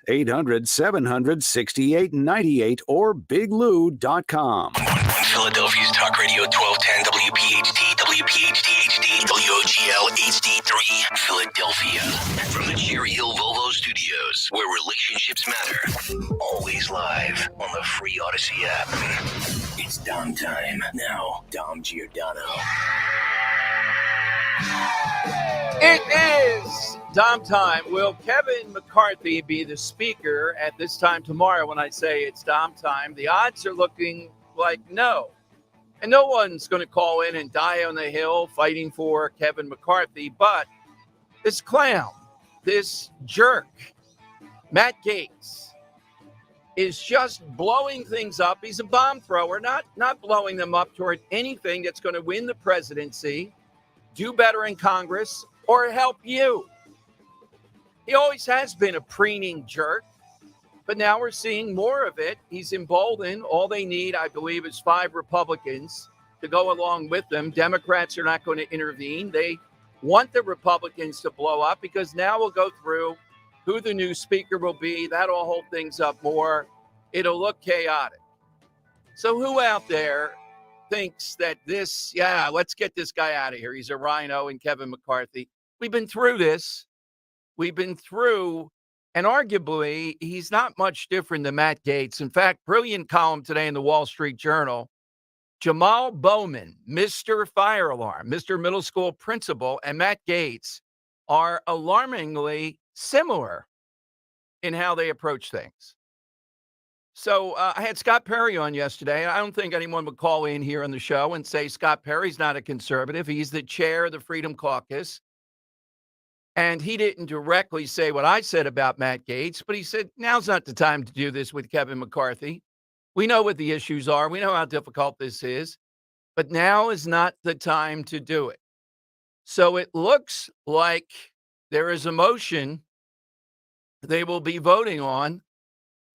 800-700-6898 or biglou.com. Philadelphia's Talk Radio 1210 WPHT, WPHT HD, WOGL HD3, Philadelphia. From the Cherry Hill Volvo Studios, where relationships matter. Always live on the free Odyssey app. It's Dom time. Now, Dom Giordano. It is Dom time. Will Kevin McCarthy be the speaker at this time tomorrow when I say it's Dom time? The odds are looking like no. And no one's going to call in and die on the Hill fighting for Kevin McCarthy. But this clown, this jerk, Matt Gaetz, is just blowing things up. He's a bomb thrower, not blowing them up toward anything that's going to win the presidency, do better in Congress, or help you. He always has been a preening jerk, but now we're seeing more of it. He's emboldened. All they need, I believe, is 5 Republicans to go along with them. Democrats are not going to intervene. They want the Republicans to blow up because now we'll go through who the new speaker will be. That'll hold things up more. It'll look chaotic. So who out there thinks that let's get this guy out of here. He's a rhino, and Kevin McCarthy. We've been through this. And arguably, he's not much different than Matt Gaetz. In fact, brilliant column today in the Wall Street Journal. Jamal Bowman, Mr. Fire Alarm, Mr. Middle School Principal, and Matt Gaetz are alarmingly similar in how they approach things. So I had Scott Perry on yesterday. I don't think anyone would call in here on the show and say Scott Perry's not a conservative. He's the chair of the Freedom Caucus. And he didn't directly say what I said about Matt Gaetz, but he said, now's not the time to do this with Kevin McCarthy. We know what the issues are. We know how difficult this is. But now is not the time to do it. So it looks like there is a motion they will be voting on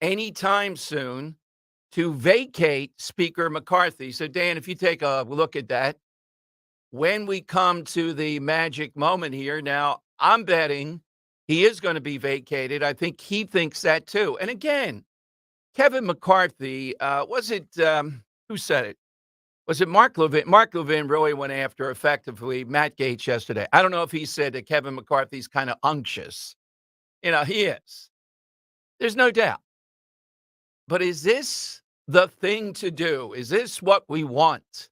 anytime soon to vacate Speaker McCarthy. So, Dan, if you take a look at that, when we come to the magic moment here, now I'm betting he is going to be vacated. I think he thinks that too. And again, Kevin McCarthy, who said it? Was it Mark Levin? Mark Levin really went after effectively Matt Gaetz yesterday. I don't know if he said that Kevin McCarthy's kind of unctuous. He is. There's no doubt. But is this the thing to do? Is this what we want?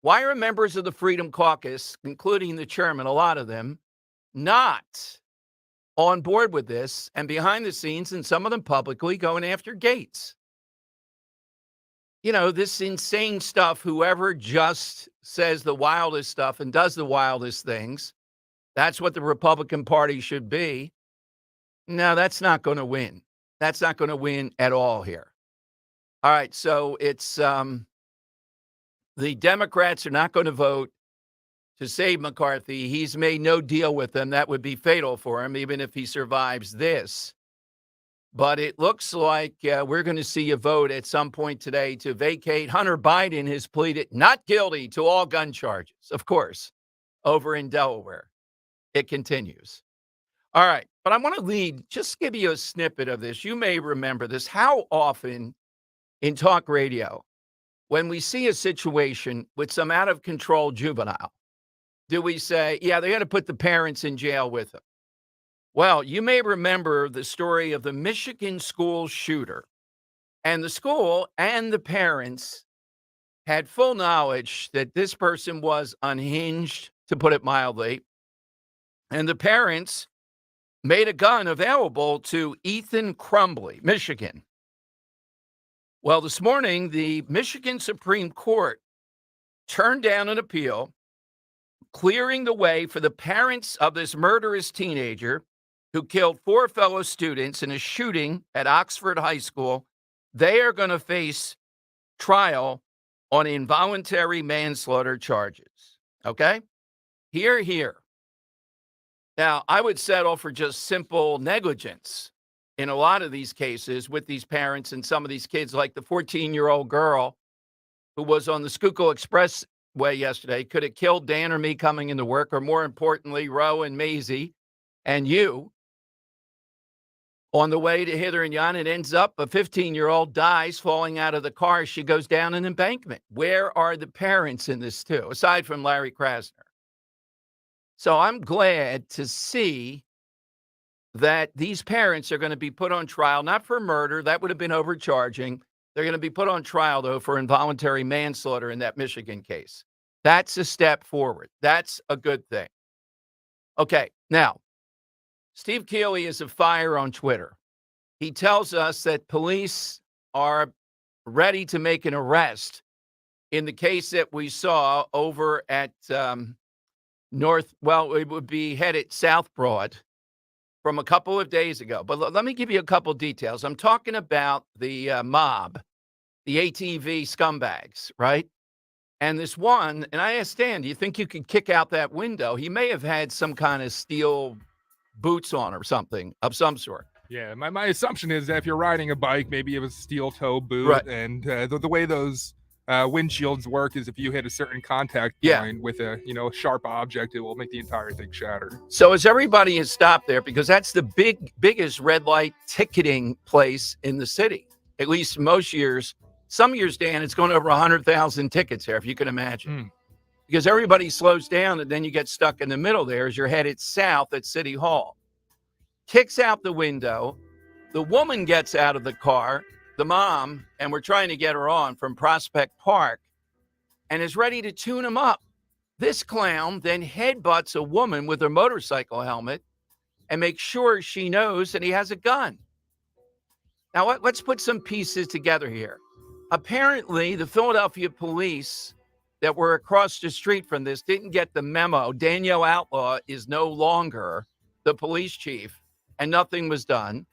Why are members of the Freedom Caucus, including the chairman, a lot of them, not on board with this and behind the scenes, and some of them publicly going after Gaetz? This insane stuff, whoever just says the wildest stuff and does the wildest things, that's what the Republican Party should be. No, that's not going to win. That's not going to win at all here. All right, so it's the Democrats are not going to vote to save McCarthy. He's made no deal with them. That would be fatal for him, even if he survives this. But it looks like we're going to see a vote at some point today to vacate. Hunter Biden has pleaded not guilty to all gun charges, of course, over in Delaware. It continues. All right, but I want to just give you a snippet of this. You may remember this. How often in talk radio, when we see a situation with some out-of-control juvenile, do we say, yeah, they got to put the parents in jail with them? Well, you may remember the story of the Michigan school shooter. And the school and the parents had full knowledge that this person was unhinged, to put it mildly. And the parents made a gun available to Ethan Crumbley, Michigan. Well, this morning, the Michigan Supreme Court turned down an appeal, clearing the way for the parents of this murderous teenager who killed 4 fellow students in a shooting at Oxford High School. They are going to face trial on involuntary manslaughter charges. Okay? Here. Now, I would settle for just simple negligence in a lot of these cases with these parents and some of these kids, like the 14-year-old girl who was on the Schuylkill Expressway yesterday, could have killed Dan or me coming into work, or more importantly, Roe and Maisie and you. On the way to hither and yon, it ends up a 15-year-old dies falling out of the car. She goes down an embankment. Where are the parents in this too, aside from Larry Krasner? So I'm glad to see that these parents are going to be put on trial, not for murder. That would have been overcharging. They're going to be put on trial, though, for involuntary manslaughter in that Michigan case. That's a step forward. That's a good thing. Okay, now, Steve Keeley is afire on Twitter. He tells us that police are ready to make an arrest in the case that we saw over at it would be headed South Broad from a couple of days ago. But let me give you a couple details. I'm talking about the mob, the ATV scumbags, right? And this one, and I asked Dan, do you think you could kick out that window? He may have had some kind of steel boots on or something of some sort. Yeah, my assumption is that if you're riding a bike, maybe it was a steel toe boot. Right. And the way those windshields work is if you hit a certain contact point with a sharp object, it will make the entire thing shatter. So as everybody has stopped there, because that's the biggest red light ticketing place in the city, at least most years. Some years, Dan, it's going over 100,000 tickets there, if you can imagine. Because everybody slows down, and then you get stuck in the middle there as you're headed south at City Hall. Kicks out the window. The woman gets out of the car, the mom, and we're trying to get her on from Prospect Park, and is ready to tune him up. This clown then headbutts a woman with her motorcycle helmet and makes sure she knows that he has a gun. Now, let's put some pieces together here. Apparently, the Philadelphia police that were across the street from this didn't get the memo. Danielle Outlaw is no longer the police chief, and nothing was done.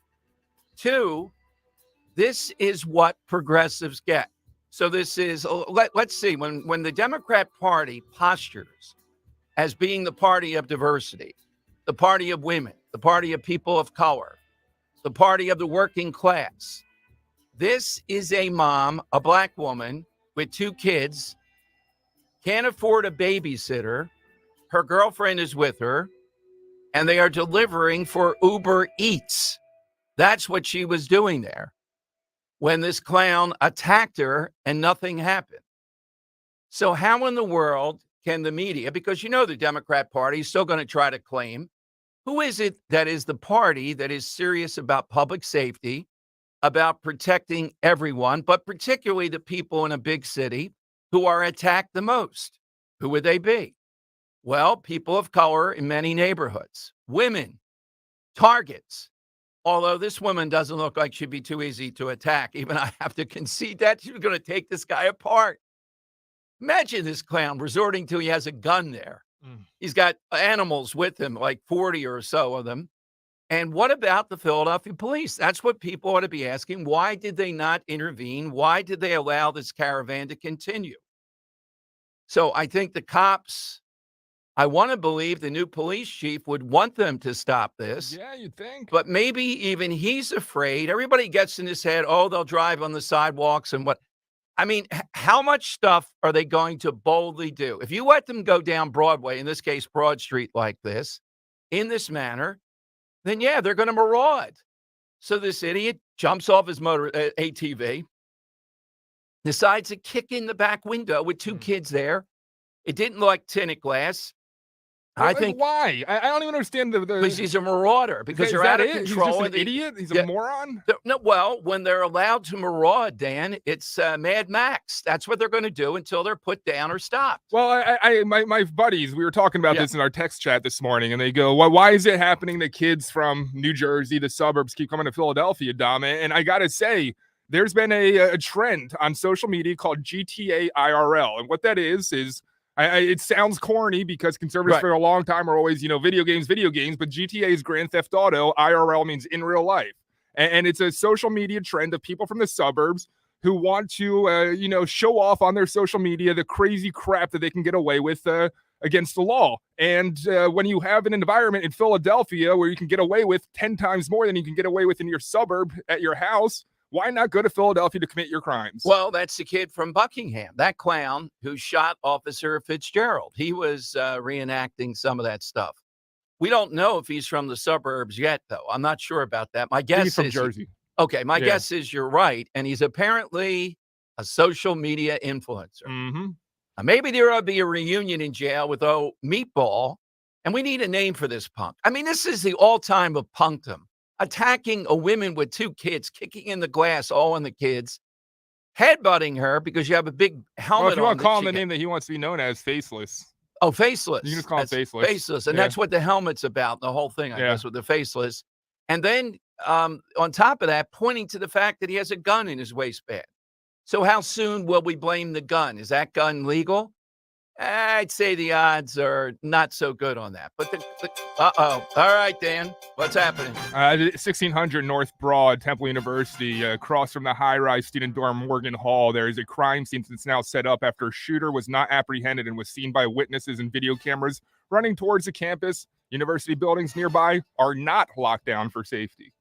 2, this is what progressives get. So this is, let's see, when the Democrat Party postures as being the party of diversity, the party of women, the party of people of color, the party of the working class, this is a mom, a black woman with 2 kids, can't afford a babysitter. Her girlfriend is with her, and they are delivering for Uber Eats. That's what she was doing there when this clown attacked her and nothing happened. So how in the world can the media, because the Democrat Party is still going to try to claim, who is it that is the party that is serious about public safety, about protecting everyone, but particularly the people in a big city who are attacked the most? Who would they be? Well, people of color in many neighborhoods, women, targets. Although this woman doesn't look like she'd be too easy to attack. Even I have to concede that she's going to take this guy apart. Imagine this clown resorting to, he has a gun there. He's got animals with him, like 40 or so of them. And what about the Philadelphia police? That's what people ought to be asking. Why did they not intervene? Why did they allow this caravan to continue? So I think the cops, I want to believe the new police chief would want them to stop this. Yeah, you'd think. But maybe even he's afraid. Everybody gets in his head, they'll drive on the sidewalks and what. I mean, how much stuff are they going to boldly do? If you let them go down Broadway, in this case, Broad Street like this, in this manner, then they're going to maraud. So this idiot jumps off his ATV, decides to kick in the back window with 2 kids there. It didn't look like tinted glass. I think why? I don't even understand the because he's a marauder. Because they're out of control. He's just an idiot. He's a moron. No, well, when they're allowed to maraud, Dan, it's Mad Max. That's what they're going to do until they're put down or stopped. Well, my buddies, we were talking about this in our text chat this morning, and they go, why is it happening that kids from New Jersey, the suburbs, keep coming to Philadelphia, Dom? And I got to say, there's been a trend on social media called GTA IRL. And what that is it sounds corny because conservatives for a long time are always, video games, but GTA is Grand Theft Auto. IRL means in real life. And it's a social media trend of people from the suburbs who want to, show off on their social media the crazy crap that they can get away with against the law. And when you have an environment in Philadelphia where you can get away with 10 times more than you can get away with in your suburb at your house, why not go to Philadelphia to commit your crimes? Well, that's the kid from Buckingham, that clown who shot Officer Fitzgerald. He was reenacting some of that stuff. We don't know if he's from the suburbs yet, though. I'm not sure about that. My guess He's from is Jersey. Okay, my guess is you're right, and he's apparently a social media influencer. Mm-hmm. Maybe there ought to be a reunion in jail with Meatball, and we need a name for this punk. I mean, this is the all-time of punkdom. Attacking a woman with 2 kids, kicking in the glass, all on the kids, headbutting her because you have a big helmet on. Well, if you want to call him the name that he wants to be known as, Faceless. Oh, Faceless. You can just call him Faceless. Faceless, and that's what the helmet's about, the whole thing, I guess, with the Faceless. And then on top of that, pointing to the fact that he has a gun in his waistband. So how soon will we blame the gun? Is that gun legal? I'd say the odds are not so good on that. But uh-oh. All right, Dan, what's happening? 1600 North Broad, Temple University, across from the high-rise student dorm Morgan Hall. There is a crime scene that's now set up after a shooter was not apprehended and was seen by witnesses and video cameras running towards the campus. University buildings nearby are not locked down for safety.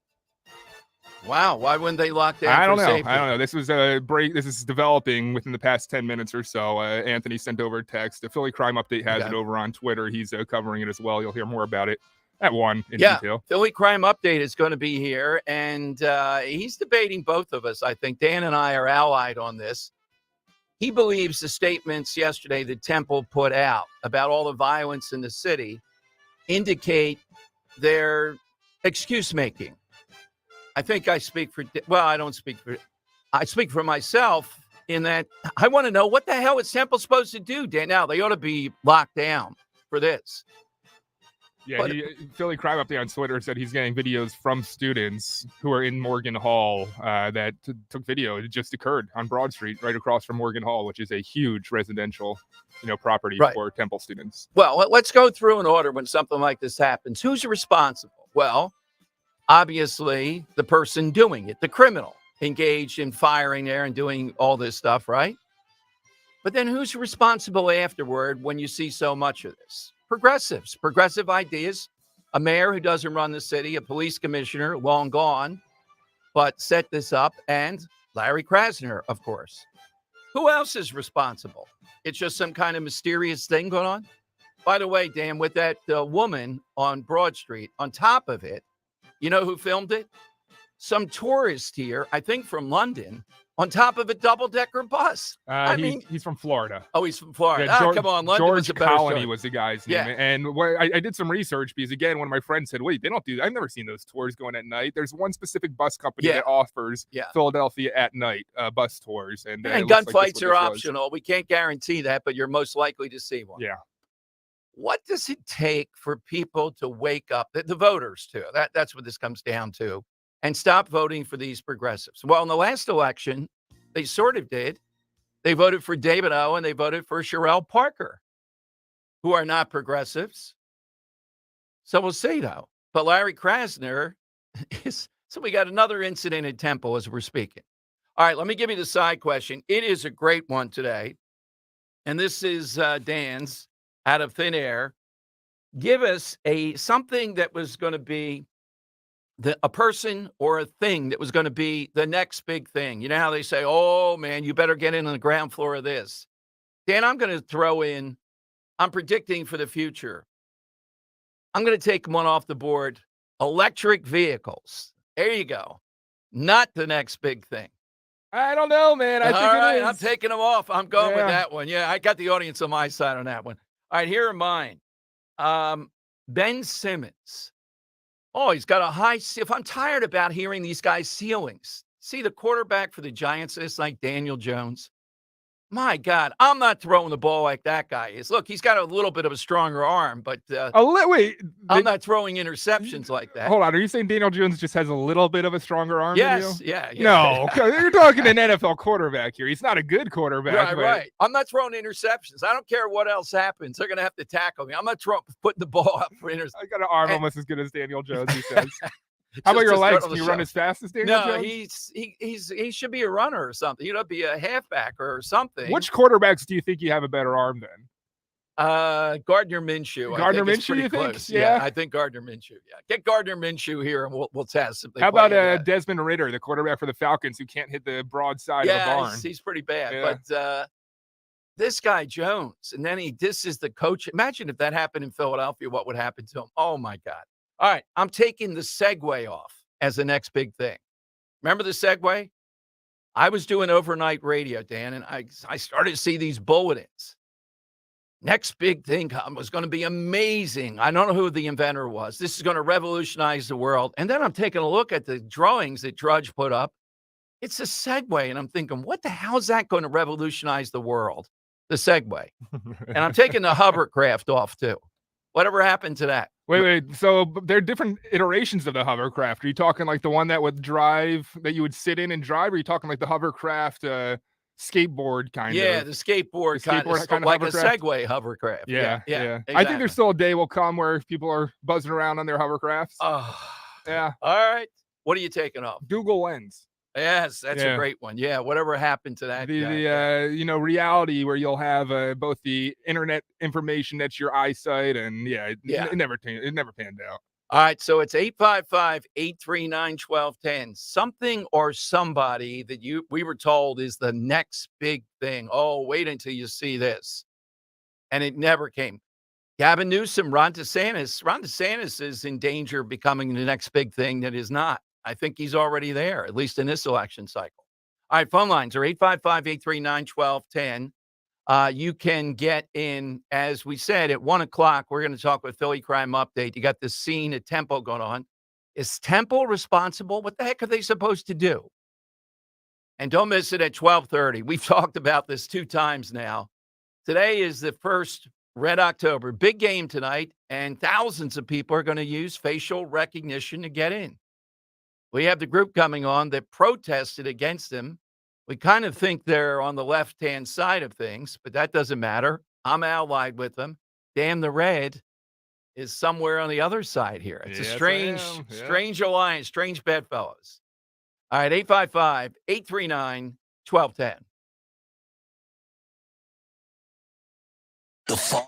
Wow, why wouldn't they lock down for safety? I don't know. This was a break. This is developing within the past 10 minutes or so. Anthony sent over a text. The Philly Crime Update has it over on Twitter. He's covering it as well. You'll hear more about it at 1 in detail. Philly Crime Update is going to be here, and he's debating both of us. I think Dan and I are allied on this. He believes the statements yesterday that Temple put out about all the violence in the city indicate their excuse-making. I think I speak for, well, I don't speak for, I speak for myself in that I want to know what the hell is Temple supposed to do, Dan? Now, they ought to be locked down for this. Yeah, Philly Crime Update on Twitter said he's getting videos from students who are in Morgan Hall that took video. It just occurred on Broad Street, right across from Morgan Hall, which is a huge residential, property for Temple students. Well, let's go through an order when something like this happens. Who's responsible? Well, obviously, the person doing it, the criminal, engaged in firing there and doing all this stuff, right? But then who's responsible afterward when you see so much of this? Progressives, progressive ideas, a mayor who doesn't run the city, a police commissioner, long gone, but set this up, and Larry Krasner, of course. Who else is responsible? It's just some kind of mysterious thing going on? By the way, Dan, with that woman on Broad Street, on top of it, you know who filmed it? Some tourist here, I think from London, on top of a double-decker bus. He's from Florida. Oh, he's from Florida. Yeah, Come on, London was a better Colony show. was the guy's name. And I did some research because, again, one of my friends said, wait, they don't do that. I've never seen those tours going at night. There's one specific bus company that offers Philadelphia at night bus tours. And gunfights are optional. We can't guarantee that, but you're most likely to see one. Yeah. What does it take for people to wake up, the voters too? That's what this comes down to, and stop voting for these progressives. Well, in the last election, they sort of did. They voted for David O. and they voted for Sherelle Parker, who are not progressives. So we'll see, though. But Larry Krasner is, so we got another incident at Temple as we're speaking. All right, let me give you the side question. It is a great one today. And this is Dan's out of thin air. Give us something that was going to be a person or a thing that was going to be the next big thing. You know how they say, oh, man, you better get in on the ground floor of this. Dan, I'm going to throw in, I'm predicting for the future. I'm going to take one off the board. Electric vehicles. There you go. Not the next big thing. I don't know, man. I think it is. I'm taking them off. I'm going with that one. Yeah, I got the audience on my side on that one. All right, here are mine. Ben Simmons. Oh, he's got a high. If I'm tired about hearing these guys' ceilings. See, the quarterback for the Giants is like Daniel Jones. My God, I'm not throwing the ball like that guy is. Look, he's got a little bit of a stronger arm, but I'm not throwing interceptions like that. Hold on, are you saying Daniel Jones just has a little bit of a stronger arm than you? Yeah. No, you're talking an NFL quarterback here. He's not a good quarterback. Right. I'm not throwing interceptions. I don't care what else happens. They're going to have to tackle me. I'm not putting the ball up for interceptions. I got an arm almost as good as Daniel Jones, he says. How about your legs? Can you run as fast as Daniel Jones? He should be a runner or something. You know, be a halfback or something. Which quarterbacks do you think you have a better arm than? Gardner Minshew. Gardner Minshew, you think? Close. Yeah, I think Gardner Minshew. Yeah, get Gardner Minshew here, and we'll test. How about Desmond Ridder, the quarterback for the Falcons, who can't hit the broad side of the barn? He's pretty bad. Yeah. But this guy Jones. And then he disses the coach. Imagine if that happened in Philadelphia, what would happen to him? Oh, my God. All right, I'm taking the segue off as the next big thing. Remember the segue? I was doing overnight radio, Dan, and I started to see these bulletins. Next big thing was going to be amazing. I don't know who the inventor was. This is going to revolutionize the world. And then I'm taking a look at the drawings that Drudge put up. It's a Segway, and I'm thinking, what the hell is that going to revolutionize the world? The Segway. And I'm taking the hovercraft off, too. Whatever happened to that? Wait. So there are different iterations of the hovercraft. Are you talking like the one that would drive, that you would sit in and drive? Or are you talking like the hovercraft skateboard kind of? Yeah, the skateboard kind of like hovercraft? a Segway hovercraft. Yeah. Exactly. I think there's still a day will come where people are buzzing around on their hovercrafts. Oh, yeah. All right. What are you taking off? Google Lens. Yes, that's a great one. Yeah, whatever happened to that guy. Reality where you'll have both the internet information that's your eyesight and it never panned out. All right, so it's 855-839-1210. Something or somebody that we were told is the next big thing. Oh, wait until you see this. And it never came. Gavin Newsom, Ron DeSantis. Ron DeSantis is in danger of becoming the next big thing that is not. I think he's already there, at least in this election cycle. All right, phone lines are 855-839-1210. You can get in, as we said, at 1 o'clock. We're going to talk with Philly Crime Update. You got the scene at Temple going on. Is Temple responsible? What the heck are they supposed to do? And don't miss it at 12:30. We've talked about this 2 times now. Today is the first Red October. Big game tonight, and thousands of people are going to use facial recognition to get in. We have the group coming on that protested against him. We kind of think they're on the left-hand side of things, but that doesn't matter. I'm allied with them. Dan the Red is somewhere on the other side here. It's a strange alliance, strange bedfellows. All right, 855-839-1210. The fall.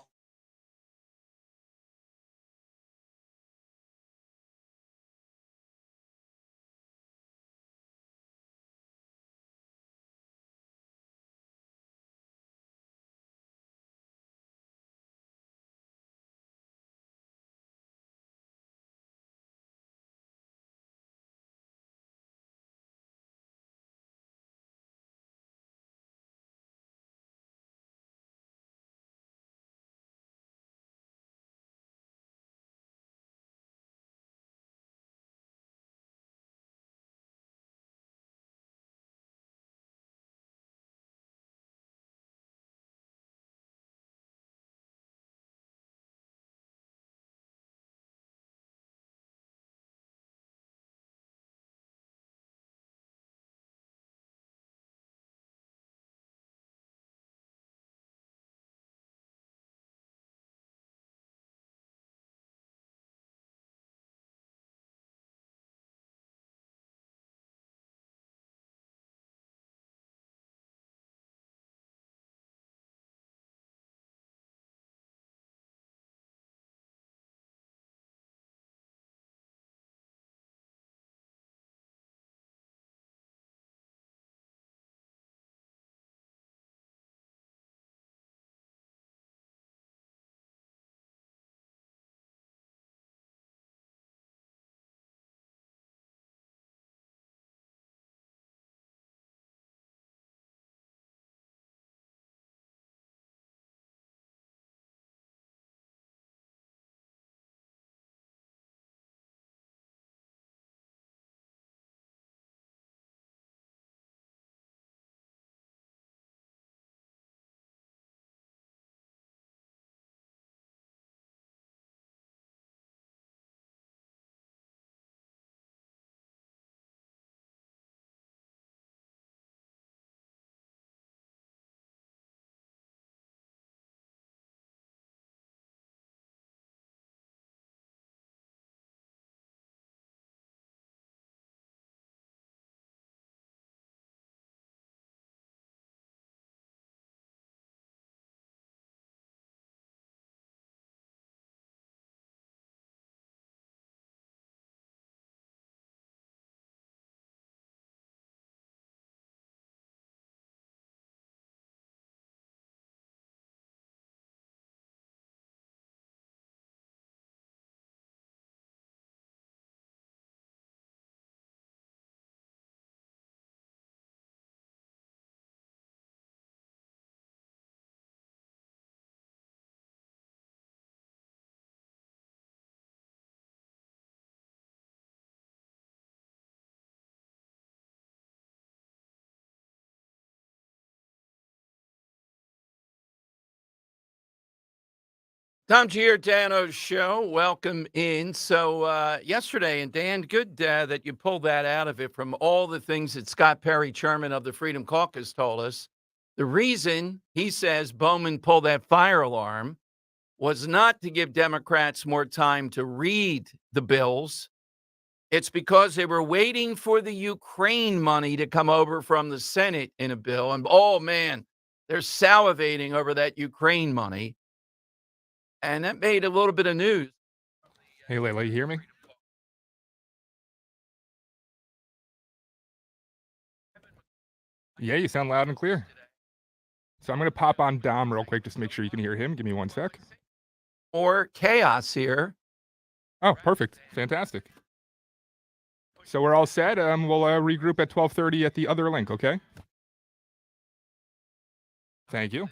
Tom Giordano's show. Welcome in. So yesterday, and Dan, good that you pulled that out of it from all the things that Scott Perry, chairman of the Freedom Caucus, told us. The reason he says Bowman pulled that fire alarm was not to give Democrats more time to read the bills. It's because they were waiting for the Ukraine money to come over from the Senate in a bill. And oh, man, they're salivating over that Ukraine money. And that made a little bit of news. Hey, Layla, you hear me? Yeah, you sound loud and clear. So I'm going to pop on Dom real quick just to make sure you can hear him. Give me 1 sec. Or chaos here. Oh, perfect. Fantastic. So we're all set. We'll regroup at 12:30 at the other link, okay? Thank you.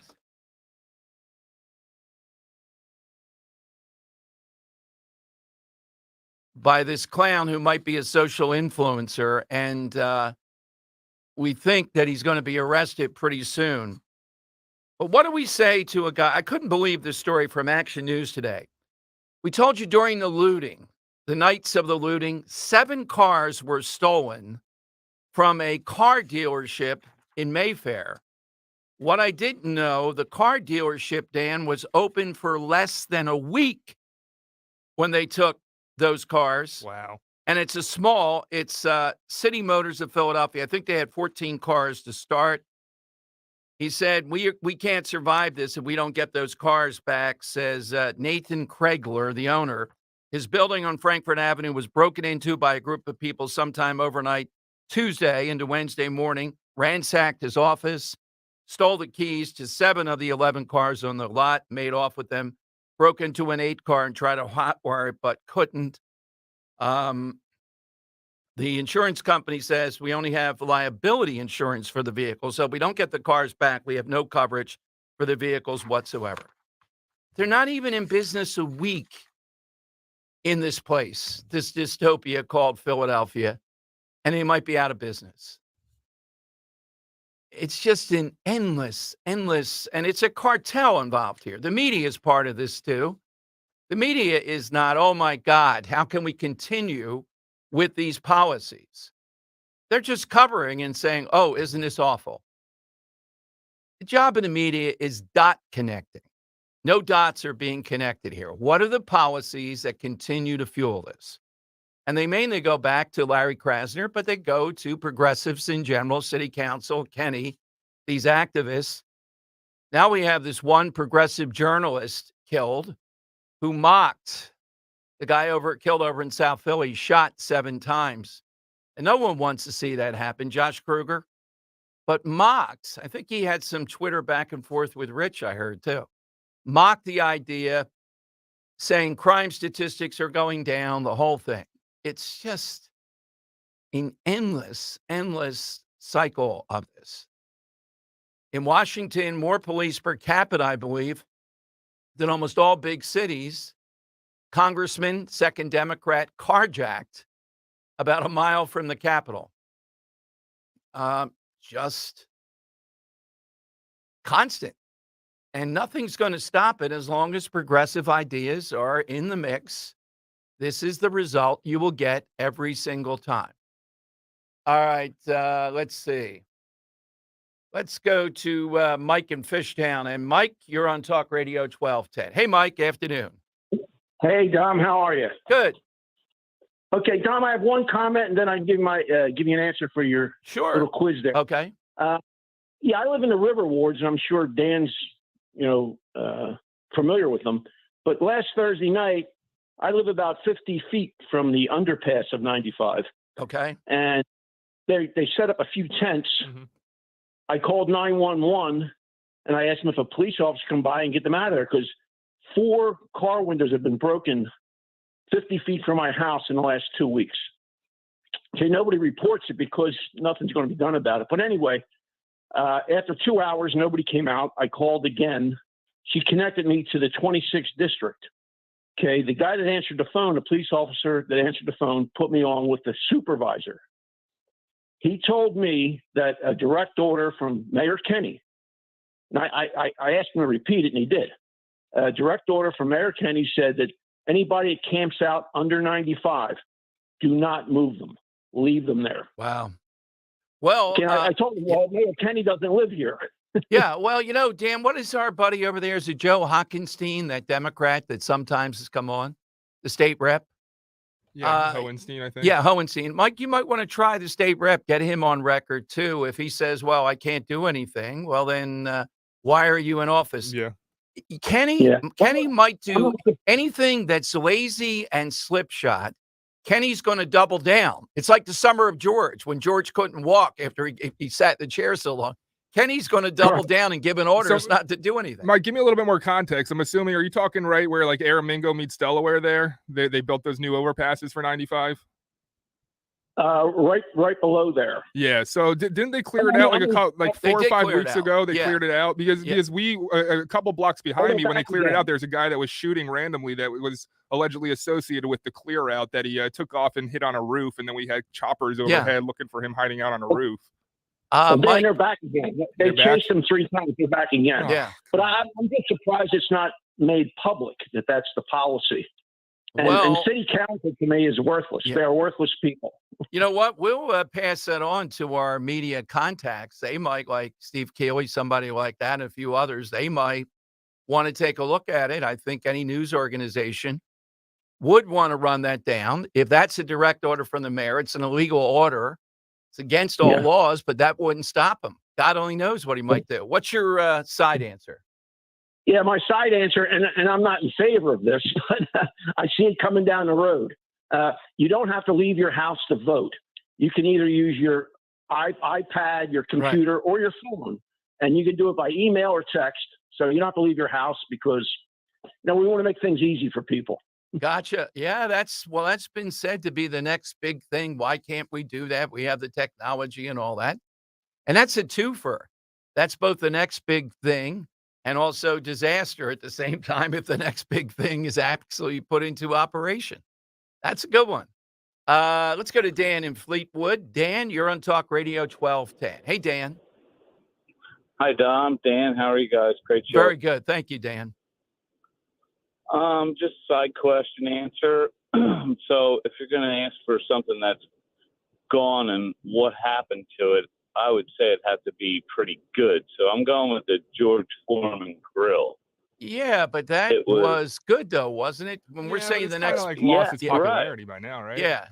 By this clown who might be a social influencer, and we think that he's going to be arrested pretty soon. But what do we say to a guy? I couldn't believe this story from Action News today. We told you during the looting, the nights of the looting, 7 cars were stolen from a car dealership in Mayfair. What I didn't know, the car dealership, Dan, was open for less than a week when they took those cars. Wow. And it's City Motors of Philadelphia. I think they had 14 cars to start. He said, we can't survive this if we don't get those cars back, says Nathan Kregler, the owner. His building on Frankfurt Avenue was broken into by a group of people sometime overnight Tuesday into Wednesday morning, ransacked his office, stole the keys to 7 of the 11 cars on the lot, made off with them, broke into an 8 car and tried to hotwire it, but couldn't. The insurance company says we only have liability insurance for the vehicle. So if we don't get the cars back, we have no coverage for the vehicles whatsoever. They're not even in business a week in this place, this dystopia called Philadelphia, and they might be out of business. It's just an endless, and it's a cartel involved here. The media is part of this too. The media is not, oh my God, how can we continue with these policies? They're just covering and saying, oh, isn't this awful? The job of the media is dot connecting. No dots are being connected here. What are the policies that continue to fuel this? And they mainly go back to Larry Krasner, but they go to progressives in general, city council, Kenny, these activists. Now we have this one progressive journalist killed who mocked the guy killed over in South Philly, shot 7 times. And no one wants to see that happen, Josh Kruger. But mocked, I think he had some Twitter back and forth with Rich, I heard too. Mocked the idea, saying crime statistics are going down, the whole thing. It's just an endless cycle of this. In Washington, more police per capita, I believe, than almost all big cities. Congressman, second Democrat, carjacked about a mile from the Capitol. Just constant. And nothing's going to stop it as long as progressive ideas are in the mix. This is the result you will get every single time. All right, let's see. Let's go to Mike in Fishtown. And Mike, you're on Talk Radio 1210. Hey, Mike, afternoon. Hey, Dom, how are you? Good. Okay, Dom, I have one comment, and then I can give you an answer for your little quiz there. Okay. Yeah, I live in the River Wards, and I'm sure Dan's, familiar with them. But last Thursday night, I live about 50 feet from the underpass of 95. Okay. And they set up a few tents. Mm-hmm. I called 911, and I asked them if a police officer come by and get them out of there, because 4 car windows have been broken 50 feet from my house in the last 2 weeks. Okay, nobody reports it because nothing's going to be done about it. But anyway, after 2 hours, nobody came out. I called again. She connected me to the 26th district. Okay, the guy that answered the phone, the police officer that answered the phone, put me on with the supervisor. He told me that a direct order from Mayor Kenny, and I asked him to repeat it, and he did. A direct order from Mayor Kenny said that anybody that camps out under 95, do not move them. Leave them there. Wow. Well, I told him, well, Mayor Kenny doesn't live here. yeah. Well, Dan, what is our buddy over there? Is it Joe Hockenstein, that Democrat that sometimes has come on, the state rep? Yeah, Hohenstein, I think. Yeah, Hohenstein. Mike, you might want to try the state rep, get him on record too. If he says, well, I can't do anything, well, then why are you in office? Yeah. Kenny might do anything that's lazy and slipshod. Kenny's going to double down. It's like the summer of George, when George couldn't walk after he sat in the chair so long. Kenny's going to double down and give an orders not to do anything. Mike, give me a little bit more context. I'm assuming, are you talking right where like Aramingo meets Delaware there? They built those new overpasses for 95? Right below there. Yeah. So didn't they clear it out like 4 or 5 weeks ago? They cleared it out because we a couple blocks behind me when they cleared it out, there's a guy that was shooting randomly that was allegedly associated with the clear out that he took off and hit on a roof, and then we had choppers overhead looking for him hiding out on a roof. Mike, they're back again. They chased them 3 times. They're back again. Yeah. But I'm just surprised it's not made public that that's the policy. And city council to me is worthless. Yeah. They're worthless people. You know what? We'll pass that on to our media contacts. They might, like Steve Keeley, somebody like that, and a few others, they might want to take a look at it. I think any news organization would want to run that down. If that's a direct order from the mayor, it's an illegal order. It's against all laws, but that wouldn't stop him. God only knows what he might do. What's your side answer? Yeah, my side answer, and I'm not in favor of this, but I see it coming down the road. You don't have to leave your house to vote. You can either use your iPad, your computer, or your phone, and you can do it by email or text. So you don't have to leave your house because, we want to make things easy for people. Gotcha. Yeah, that's been said to be the next big thing. Why can't we do that? We have the technology and all that. And that's a twofer. That's both the next big thing and also disaster at the same time if the next big thing is actually put into operation. That's a good one. Let's go to Dan in Fleetwood. Dan, you're on Talk Radio 1210. Hey, Dan. Hi, Dom. Dan, how are you guys? Great show. Very good. Thank you, Dan. Just side question answer. So if you're going to ask for something that's gone and what happened to it, I would say it had to be pretty good. So I'm going with the George Foreman grill. Yeah, but that was good, though, wasn't it? When we're saying the next... lost its popularity by now, right? Yeah.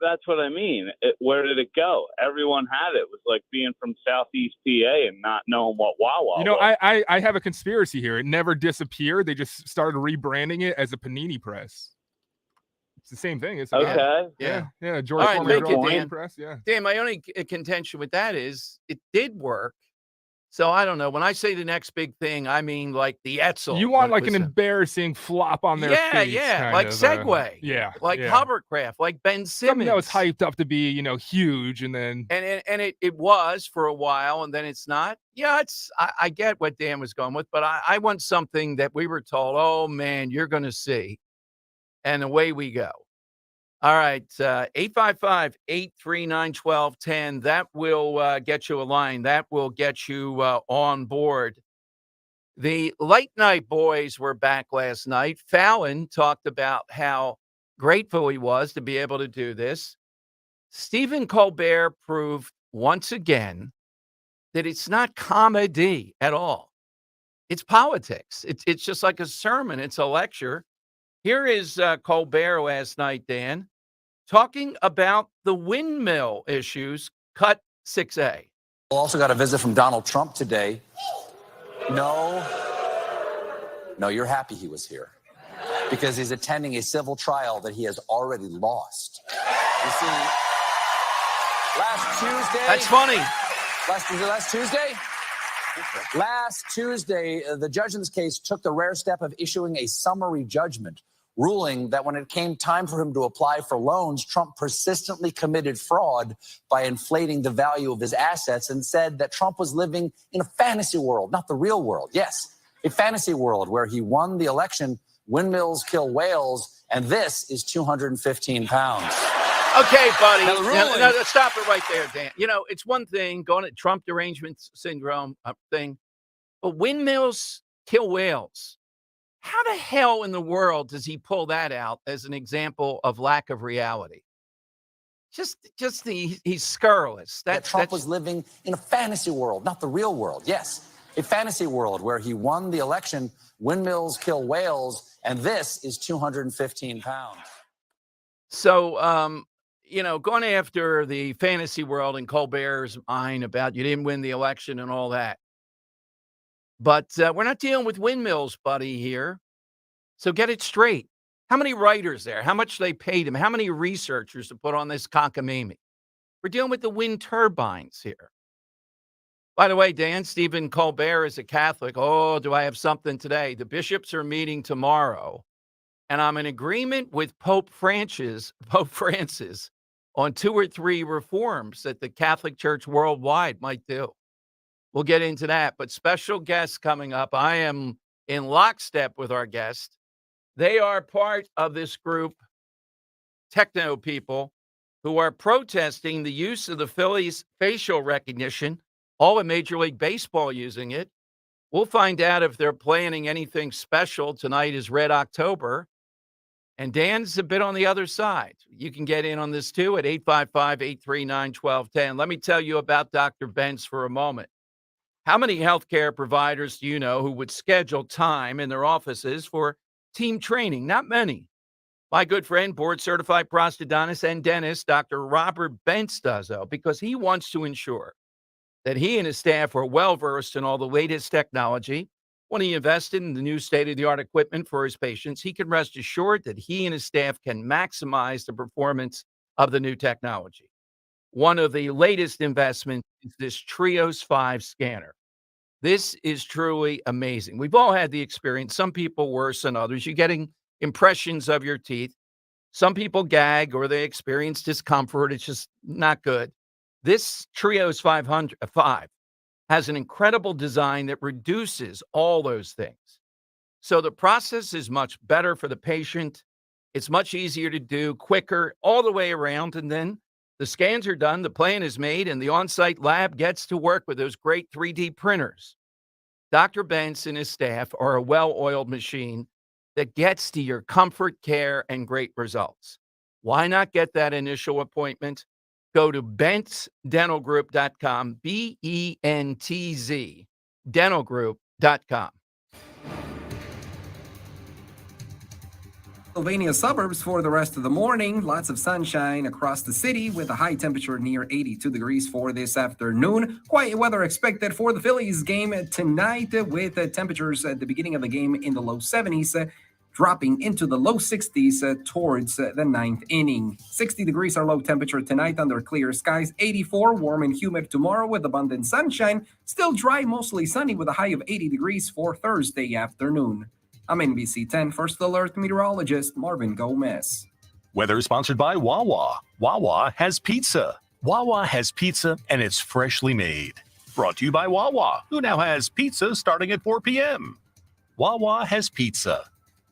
That's what I mean. Where did it go? Everyone had it. It was like being from Southeast PA and not knowing what Wawa was. I have a conspiracy here. It never disappeared. They just started rebranding it as a panini press. It's the same thing. It's okay. Yeah. George Foreman press. Yeah. Dan, my only contention with that is it did work. So I don't know. When I say the next big thing, I mean like the Etzel. You want like an embarrassing flop on their face. Yeah, like Segway. Like hovercraft, like Ben Simmons. Something that was hyped up to be, huge, and then and it was for a while, and then it's not. Yeah, I get what Dan was going with, but I want something that we were told, oh man, you're going to see, and away we go. All right, 855-839-1210. That will get you a line. That will get you on board. The late night boys were back last night. Fallon talked about how grateful he was to be able to do this. Stephen Colbert proved once again that it's not comedy at all. It's politics. It's just like a sermon. It's a lecture. Here is Colbert last night, Dan, talking about the windmill issues, cut 6A. Also got a visit from Donald Trump today. No, you're happy he was here because he's attending a civil trial that he has already lost. You see, last Tuesday... That's funny. Last Tuesday? Last Tuesday, the judge in this case took the rare step of issuing a summary judgment, ruling that when it came time for him to apply for loans, Trump persistently committed fraud by inflating the value of his assets and said that Trump was living in a fantasy world, not the real world. Yes, a fantasy world where he won the election, windmills kill whales, and this is 215 pounds. Okay, buddy. No, stop it right there, Dan. It's one thing going at Trump derangement syndrome thing, but windmills kill whales. How the hell in the world does he pull that out as an example of lack of reality? He's scurrilous. That Trump was living in a fantasy world, not the real world. Yes, a fantasy world where he won the election, windmills kill whales, and this is 215 pounds. So, going after the fantasy world and Colbert's mind about you didn't win the election and all that. But we're not dealing with windmills, buddy, here. So get it straight. How many writers there? How much they paid him? How many researchers to put on this cockamamie? We're dealing with the wind turbines here. By the way, Dan, Stephen Colbert is a Catholic. Oh, do I have something today? The bishops are meeting tomorrow, and I'm in agreement with Pope Francis on 2 or 3 reforms that the Catholic Church worldwide might do. We'll get into that, but special guests coming up. I am in lockstep with our guest. They are part of this group, techno people, who are protesting the use of the Phillies' facial recognition, all of Major League Baseball using it. We'll find out if they're planning anything special. Tonight is Red October. And Dan's a bit on the other side. You can get in on this too at 855-839-1210. Let me tell you about Dr. Bentz for a moment. How many healthcare providers do you know who would schedule time in their offices for team training? Not many. My good friend, board-certified prosthodontist and dentist, Dr. Robert Bentz does, though, because he wants to ensure that he and his staff are well-versed in all the latest technology. When he invested in the new state-of-the-art equipment for his patients, he can rest assured that he and his staff can maximize the performance of the new technology. One of the latest investments is this Trios 5 scanner. This is truly amazing. We've all had the experience, some people worse than others. You're getting impressions of your teeth. Some people gag or they experience discomfort. It's just not good. This Trios 5 has an incredible design that reduces all those things. So the process is much better for the patient. It's much easier to do, quicker, all the way around. And then the scans are done, the plan is made, and the on-site lab gets to work with those great 3D printers. Dr. Bentz and his staff are a well-oiled machine that gets to your comfort, care, and great results. Why not get that initial appointment? Go to bentzdentalgroup.com, BENTZ, dentalgroup.com. Pennsylvania suburbs for the rest of the morning. Lots of sunshine across the city with a high temperature near 82 degrees for this afternoon. Quiet weather expected for the Phillies game tonight with temperatures at the beginning of the game in the low 70s, dropping into the low 60s towards the ninth inning. 60 degrees our low temperature tonight under clear skies. 84 warm and humid tomorrow with abundant sunshine. Still dry, mostly sunny with a high of 80 degrees for Thursday afternoon. I'm NBC 10 First Alert meteorologist Marvin Gomez. Weather sponsored by Wawa. Wawa has pizza. Wawa has pizza, and it's freshly made. Brought to you by Wawa, who now has pizza starting at 4 p.m. Wawa has pizza.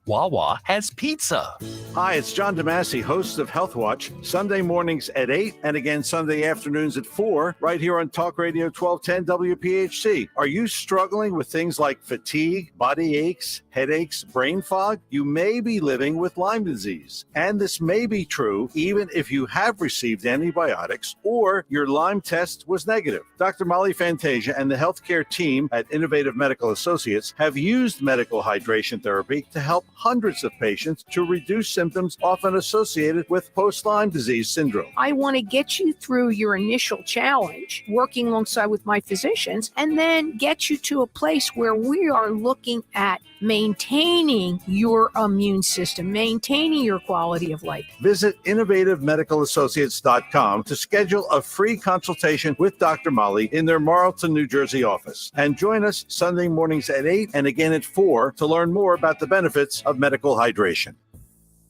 Wawa has pizza. Hi, it's John DeMasi, host of Health Watch, Sunday mornings at 8 and again Sunday afternoons at 4, right here on Talk Radio 1210 WPHC. Are you struggling with things like fatigue, body aches, headaches, brain fog? You may be living with Lyme disease. And this may be true even if you have received antibiotics or your Lyme test was negative. Dr. Molly Fantasia and the healthcare team at Innovative Medical Associates have used medical hydration therapy to help hundreds of patients to reduce symptoms often associated with post-Lyme disease syndrome. I want to get you through your initial challenge, working alongside with my physicians, and then get you to a place where we are looking at maintaining your immune system, maintaining your quality of life. Visit innovativemedicalassociates.com to schedule a free consultation with Dr. Molly in their Marlton, New Jersey office. And join us Sunday mornings at 8 and again at 4 to learn more about the benefits of medical hydration.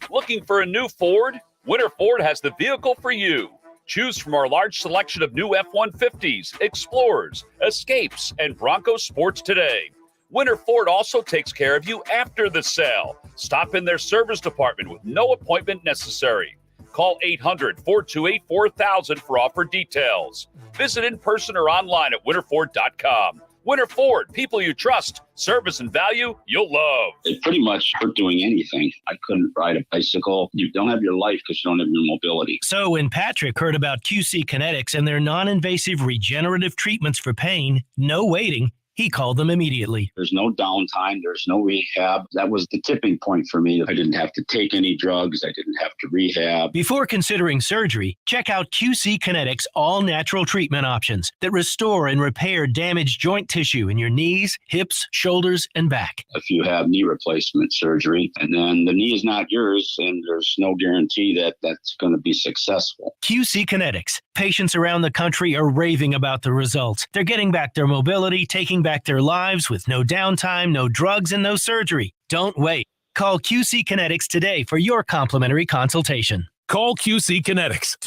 Looking for a new Ford? Winter Ford has the vehicle for you. Choose from our large selection of new F-150s, Explorers, Escapes, and Bronco Sports today. Winter Ford also takes care of you after the sale. Stop in their service department with no appointment necessary. Call 800-428-4000 for offer details. Visit in person or online at winterford.com. Winter Ford, people you trust, service and value you'll love. They pretty much aren't doing anything. I couldn't ride a bicycle. You don't have your life because you don't have your mobility. So when Patrick heard about QC Kinetics and their non-invasive regenerative treatments for pain, no waiting, he called them immediately. There's no downtime. There's no rehab. That was the tipping point for me. I didn't have to take any drugs. I didn't have to rehab. Before considering surgery, check out QC Kinetics all-natural treatment options that restore and repair damaged joint tissue in your knees, hips, shoulders, and back. If you have knee replacement surgery and then the knee is not yours and there's no guarantee that that's going to be successful. QC Kinetics. Patients around the country are raving about the results. They're getting back their mobility, taking back their lives with no downtime, no drugs, and no surgery. Don't wait. Call QC Kinetics today for your complimentary consultation. Call QC Kinetics,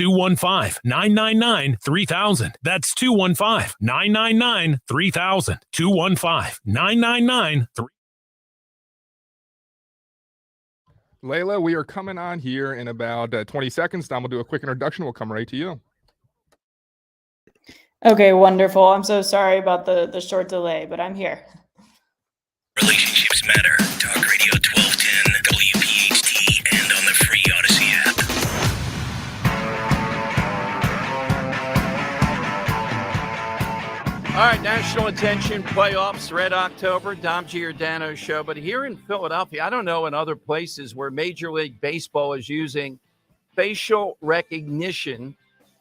215-999-3000. That's 215-999-3000. 215-999-3000. Layla, we are coming on here in about 20 seconds. Don will do a quick introduction. We'll come right to you. Okay, wonderful. I'm so sorry about the short delay, but I'm here. Relationships matter. Talk Radio 1210, WPHT, and on the free Odyssey app. All right, national attention, playoffs, Red October, Dom Giordano show. But here in Philadelphia, I don't know in other places where Major League Baseball is using facial recognition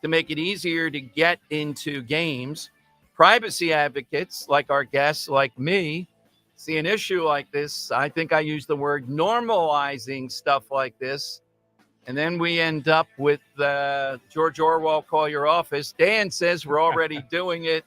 to make it easier to get into games. Privacy advocates like our guests, like me, see an issue like this. I think I use the word normalizing stuff like this. And then we end up with George Orwell, call your office. Dan says we're already doing it.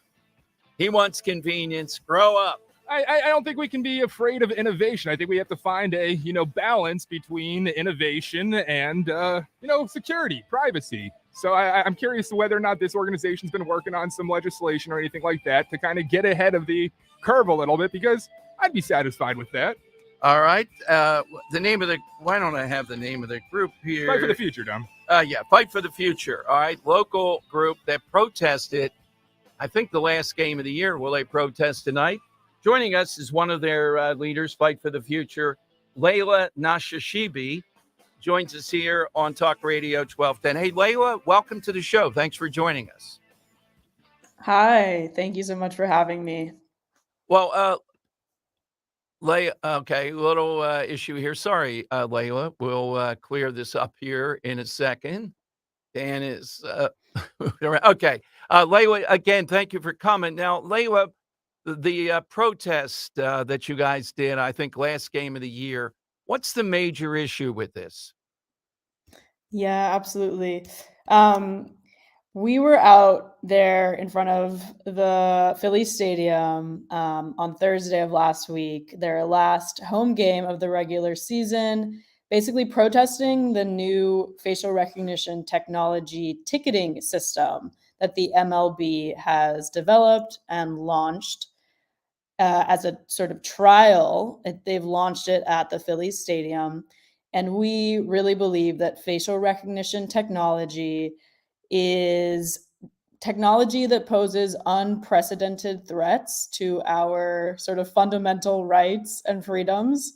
He wants convenience. Grow up. I don't think we can be afraid of innovation. I think we have to find a, balance between innovation and, security, privacy. So I'm curious whether or not this organization's been working on some legislation or anything like that to kind of get ahead of the curve a little bit, because I'd be satisfied with that. All right. Why don't I have the name of the group here? Fight for the Future, Dom. Fight for the Future. All right. Local group that protested, I think, the last game of the year. Will they protest tonight? Joining us is one of their leaders, Fight for the Future, Layla Nashashibi, joins us here on Talk Radio 1210. Hey, Layla, welcome to the show. Thanks for joining us. Hi, thank you so much for having me. Well, Layla, okay, little issue here. Sorry, Layla. We'll clear this up here in a second. Dan is okay. Layla, again, thank you for coming. Now, Layla, the protest that you guys did, I think, last game of the year, what's the major issue with this? Yeah, absolutely. We were out there in front of the Philly Stadium on Thursday of last week, their last home game of the regular season, basically protesting the new facial recognition technology ticketing system that the MLB has developed and launched as a sort of trial. They've launched it at the Philly Stadium. And we really believe that facial recognition technology is technology that poses unprecedented threats to our sort of fundamental rights and freedoms.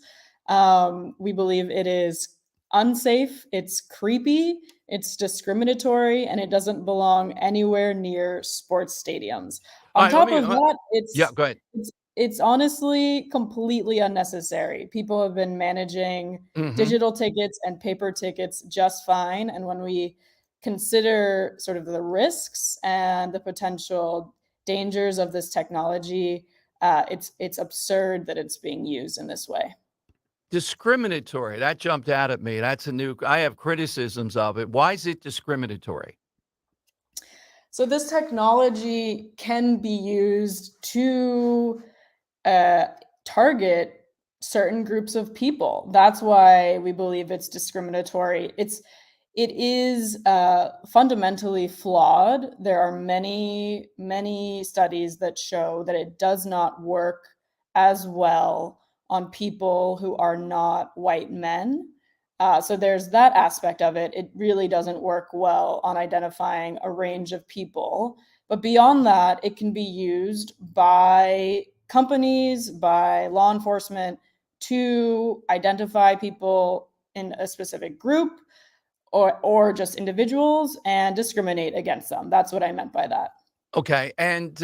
We believe it is unsafe, it's creepy, it's discriminatory, and it doesn't belong anywhere near sports stadiums. On top of that, go ahead. It's honestly completely unnecessary. People have been managing digital tickets and paper tickets just fine. And when we consider sort of the risks and the potential dangers of this technology, it's absurd that it's being used in this way. Discriminatory. That jumped out at me. I have criticisms of it. Why is it discriminatory? So this technology can be used to target certain groups of people. That's why we believe it's discriminatory. It is fundamentally flawed. There are many, many studies that show that it does not work as well on people who are not white men. So there's that aspect of it. It really doesn't work well on identifying a range of people. But beyond that, it can be used by companies, by law enforcement to identify people in a specific group or just individuals and discriminate against them. That's what I meant by that. Okay. And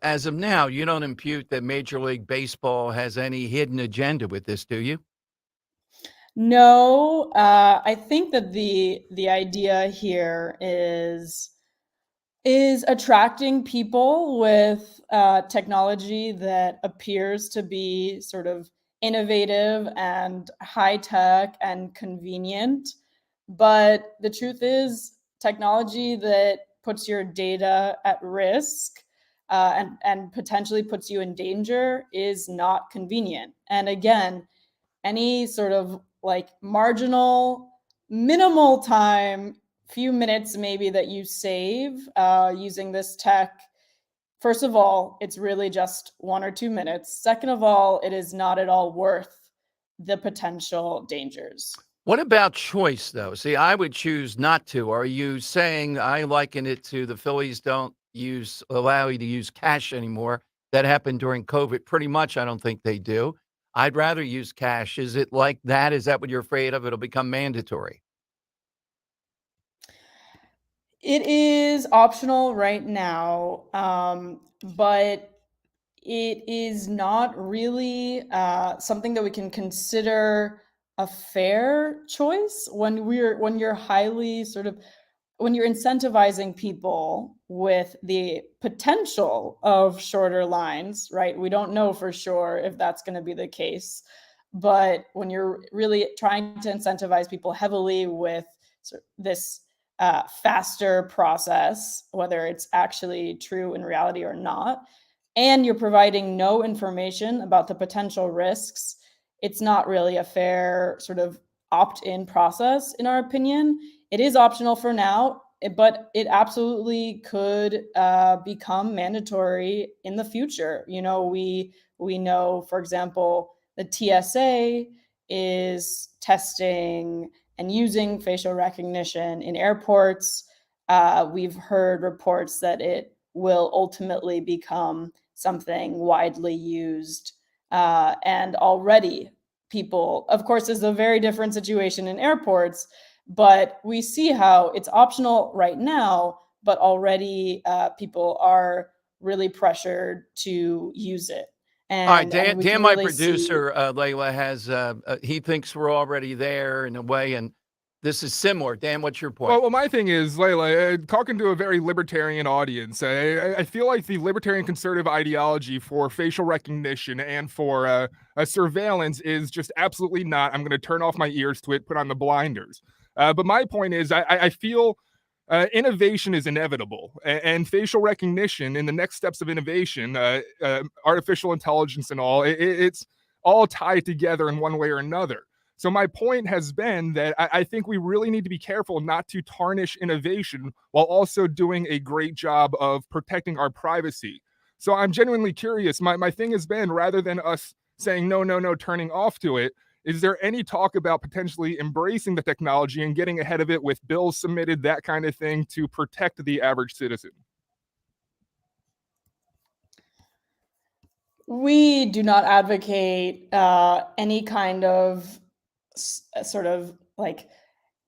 as of now, you don't impute that Major League Baseball has any hidden agenda with this, do you? No, I think that the idea here is attracting people with technology that appears to be sort of innovative and high tech and convenient. But the truth is, technology that puts your data at risk and potentially puts you in danger is not convenient. And again, any sort of like marginal, minimal time, few minutes maybe that you save using this tech. First of all, it's really just 1 or 2 minutes. Second of all, it is not at all worth the potential dangers. What about choice, though? See, I would choose not to. Are you saying I liken it to the Phillies don't allow you to use cash anymore? That happened during COVID. Pretty much, I don't think they do. I'd rather use cash. Is it like that? Is that what you're afraid of? It'll become mandatory. It is optional right now, but it is not really something that we can consider a fair choice when you're highly sort of when you're incentivizing people with the potential of shorter lines, right? We don't know for sure if that's going to be the case, but when you're really trying to incentivize people heavily with this faster process, whether it's actually true in reality or not, and you're providing no information about the potential risks, it's not really a fair sort of opt-in process, in our opinion. It is optional for now, but it absolutely could become mandatory in the future. You know, we know, for example, the TSA is testing and using facial recognition in airports. We've heard reports that it will ultimately become something widely used. And already people, of course, is a very different situation in airports, but we see how it's optional right now, but already people are really pressured to use it. All right, And we Dan, can my really see. producer, Layla, has he thinks we're already there in a way, and this is similar. Dan, what's your point? Well, my thing is, Layla, talking to a very libertarian audience, I feel like the libertarian conservative ideology for facial recognition and for surveillance is just absolutely not. I'm going to turn off my ears to it, put on the blinders. But my point is, I feel innovation is inevitable, and facial recognition in the next steps of innovation, artificial intelligence and all, it's all tied together in one way or another. So my point has been that I think we really need to be careful not to tarnish innovation while also doing a great job of protecting our privacy. So I'm genuinely curious. My thing has been, rather than us saying no, turning off to it, is there any talk about potentially embracing the technology and getting ahead of it with bills submitted, that kind of thing, to protect the average citizen? We do not advocate any kind of sort of like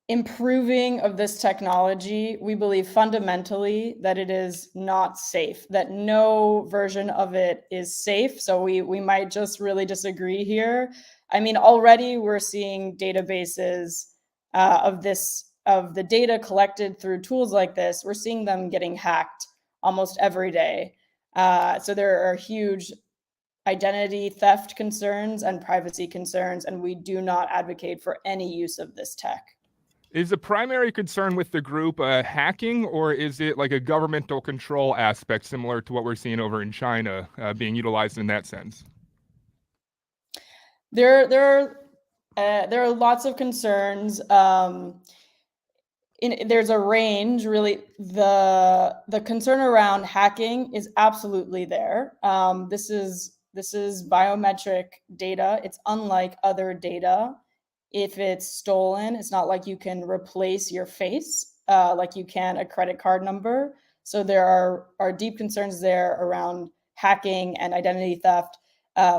improving of this technology. We believe fundamentally that it is not safe, that no version of it is safe. So we might just really disagree here. I mean, already we're seeing databases of the data collected through tools like this. We're seeing them getting hacked almost every day. So there are huge identity theft concerns and privacy concerns, and we do not advocate for any use of this tech. Is the primary concern with the group hacking, or is it like a governmental control aspect similar to what we're seeing over in China being utilized in that sense? There are lots of concerns. There's a range, really. The concern around hacking is absolutely there. This is biometric data. It's unlike other data. if it's stolen, it's not like you can replace your face like you can a credit card number. So there are deep concerns there around hacking and identity theft.